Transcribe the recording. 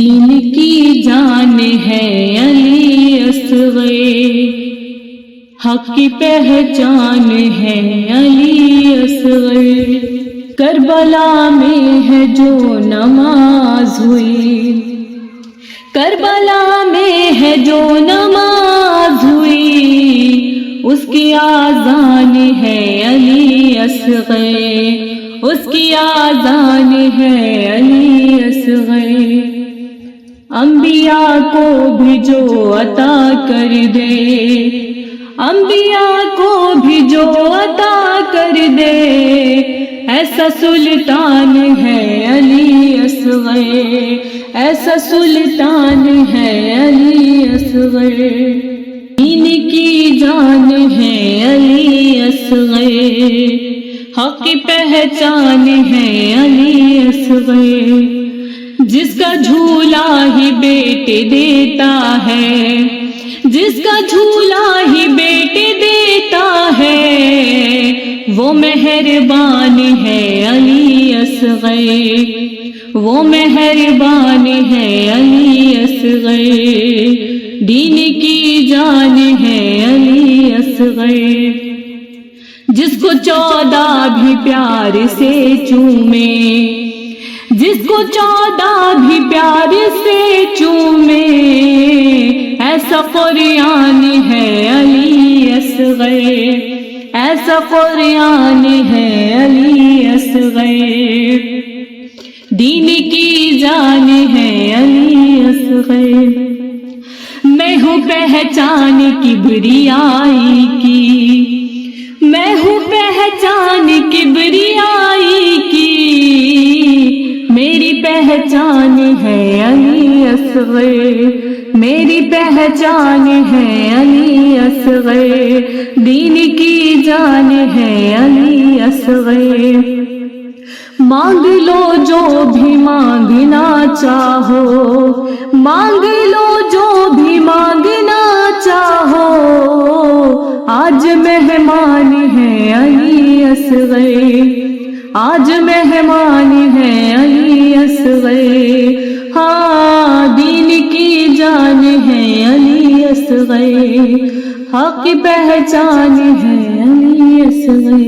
دین کی جان ہے علی اصغر، حق کی پہچان ہے علی اصغر، کربلا میں ہے جو نماز ہوئی، کربلا میں ہے جو نماز ہوئی، اس کی آذان ہے علی اصغر، اس کی آذان ہے علی اصغر، انبیاء کو بھی جو عطا کر دے، انبیاء کو بھی جو عطا کر دے، ایسا سلطان ہے علی اصغر، ایسا سلطان ہے علی اصغر، دین کی جان ہے علی اصغر، حق کی پہچان ہے علی اصغر، جس کا جھولا ہی بیٹے دیتا ہے، جس کا جھولا ہی بیٹے دیتا ہے، وہ مہربان ہے علی اصغر، وہ مہربان ہے علی اصغر، دین کی جان ہے علی اصغر، جس کو 14 بھی پیار سے چومے، جس کو 14 بھی پیار سے چومے، ایسا قرآن ہے علی اصغر، ایسا قرآن ہے علی اصغر، دین کی جان ہے علی اصغر، میں ہوں پہچان کبریائی کی، میں ہوں پہچان کبریائی کی، میری پہچان ہے علی اصغر، میری پہچان ہے علی اصغر، دین کی جان ہے علی اصغر، مانگ لو جو بھی مانگنا چاہو، مانگ لو جو بھی مانگنا چاہو، آج مہمان ہے علی اصغر، آج مہمان ہے علی اصغر، ہاں دین کی جان ہے علی اصغر، حق کی پہچان ہے علی اصغر۔